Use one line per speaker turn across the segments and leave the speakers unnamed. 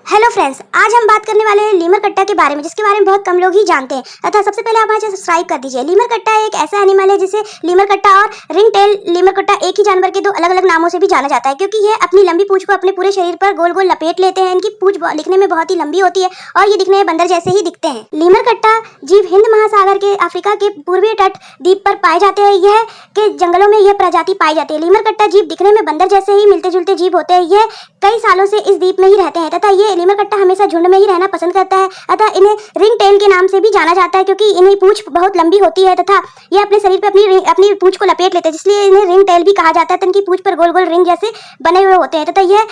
Hello friends, आज हम बात करने वाले हैं लीमर कट्टा के बारे में, जिसके बारे में बहुत कम लोग ही जानते हैं। अतः सबसे पहले आप हमारे सब्सक्राइब कर दीजिए। लीमर कट्टा एक ऐसा एनिमल है जिसे लीमर कट्टा और रिंग टेल लीमर कट्टा एक ही जानवर के दो अलग अलग नामों से भी जाना जाता है, क्योंकि ये अपनी लंबी पूंछ को अपने पूरे शरीर पर गोल गोल लपेट लेते हैं। इनकी पूंछ दिखने में बहुत ही लंबी होती है और ये दिखने में बंदर जैसे ही दिखते हैं। लीमर कट्टा जीव हिंद महासागर के अफ्रीका के पूर्वी तट द्वीप पर पाए जाते हैं। यह के जंगलों में यह प्रजाति पाई जाती है। लीमर कट्टा जीव दिखने में बंदर जैसे ही मिलते जुलते जीव होते हैं। यह कई सालों से इस द्वीप में ही रहते हैं तथा ये लीमर कट्टा हमेशा झुंड में ही रहना पसंद करता है। अतः इन्हें रिंग टेल के नाम से भी जाना जाता है, क्योंकि इनकी पूंछ बहुत लंबी होती है तथा ये अपने शरीर पर अपनी पूंछ को लपेट लेते हैं, जिसलिए इन्हें रिंग टेल भी कहा जाता है। इनकी पूंछ पर गोल गोल रिंग जैसे बने हुए होते हैं तथा यह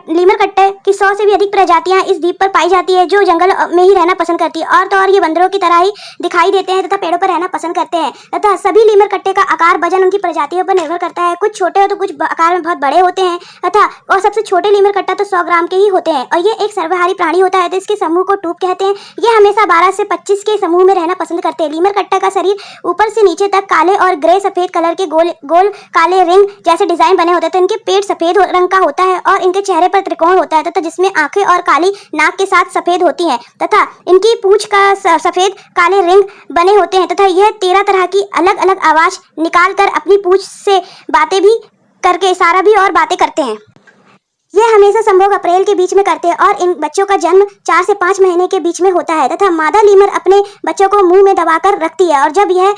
लीमर कट्टे की 100 से भी अधिक प्रजातियां इस द्वीप पर पाई जाती है, जो जंगल में ही रहना पसंद करती है। और तो और ये बंदरों की तरह ही दिखाई देते हैं तथा पेड़ों पर रहना पसंद करते हैं। तथा सभी लीमर कट्टे का आकार वजन उनकी प्रजातियों पर निर्भर करता है। कुछ छोटे तो कुछ आकार में बहुत बड़े होते हैं तथा और सबसे छोटे लीमर कट्टा तो 100 ग्राम के ही होते हैं। और ये एक सर्वाहारी प्राणी होता है, तो इसके समूह को टूप कहते हैं। ये हमेशा 12 से 25 के समूह में रहना पसंद करते हैं। लीमर कट्टा का शरीर ऊपर से नीचे तक काले और ग्रे सफेद कलर के गोल गोल काले रिंग जैसे डिजाइन बने होते हैं। तो इनके पेट सफेद रंग का होता है और इनके चेहरे पर त्रिकोण होता है तथा जिसमें आंखें और काली नाक के साथ सफेद होती हैं तथा इनकी पूंछ का सफेद काले रिंग बने होते हैं तथा यह 13 तरह की अलग अलग आवाज निकाल कर अपनी पूंछ से बातें भी करके इशारा भी और बातें करते हैं। ये हमेशा संभोग अप्रैल के बीच में करते हैं और इन बच्चों का जन्म 4 से 5 महीने के बीच में होता है तथा मादा लीमर अपने बच्चों को मुंह में दबाकर रखती है और जब यह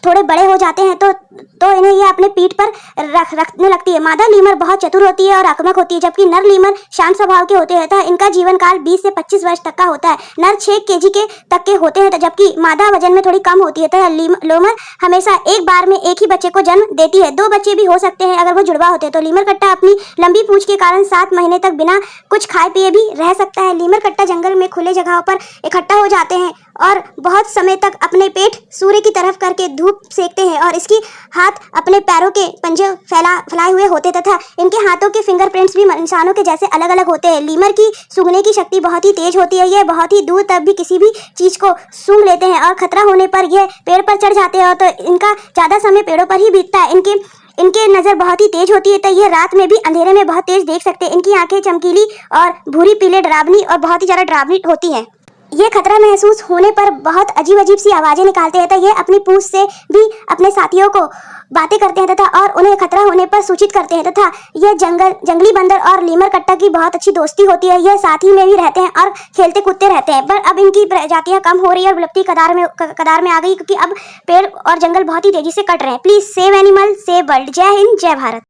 थोड़े बड़े हो जाते हैं तो इन्हें यह अपने पीठ पर रखने लगती है। मादा लीमर बहुत चतुर होती है और आक्रामक होती है, जबकि नर लीमर शांत स्वभाव के होते हैं तथा इनका जीवन काल 20 से 25 वर्ष तक का होता है। नर 6 केजी के तक के होते हैं, जबकि मादा वजन में थोड़ी कम होती है तथा लीमर हमेशा एक बार में एक ही बच्चे को जन्म देती है। 2 बच्चे भी हो सकते हैं अगर वो जुड़वा होते हैं। तो लीमर कट्टा अपनी लंबी पूंछ के कारण 7 महीने तक बिना कुछ खाए पिए भी रह सकता है। लीमर कट्टा जंगल में खुले जगहों पर इकट्ठा हो जाते हैं और बहुत समय तक अपने पेट सूर्य की तरफ करके धूप सेकते हैं और इसकी हाथ अपने पैरों के पंजे फैलाए हुए होते तथा इनके हाथों के फिंगरप्रिंट्स भी इंसानों के जैसे अलग अलग होते हैं। लीमर की सूंघने की शक्ति बहुत ही तेज होती है। यह बहुत ही दूर तक भी किसी भी चीज को सूंघ लेते हैं और खतरा होने पर यह पेड़ पर चढ़ जाते हैं और तो इनका ज्यादा समय पेड़ों पर ही बीतता है। इनके नज़र बहुत ही तेज होती है, तो ये रात में भी अंधेरे में बहुत तेज देख सकते हैं। इनकी आंखें चमकीली और भूरी पीले डरावनी और बहुत ही ज़्यादा डरावनी होती हैं। ये खतरा महसूस होने पर बहुत अजीब अजीब सी आवाज़ें निकालते हैं, तो ये अपनी पूंछ से भी अपने साथियों को बातें करते हैं तथा और उन्हें खतरा होने पर सूचित करते हैं तथा यह जंगली बंदर और लीमर कट्टा की बहुत अच्छी दोस्ती होती है। यह साथ ही में भी रहते हैं और खेलते कूदते रहते हैं, पर अब इनकी प्रजातियां कम हो रही है और विलुप्ति कगार में आ गई, क्योंकि अब पेड़ और जंगल बहुत ही तेजी से कट रहे हैं। Please save animal save world. जय हिंद, जय भारत।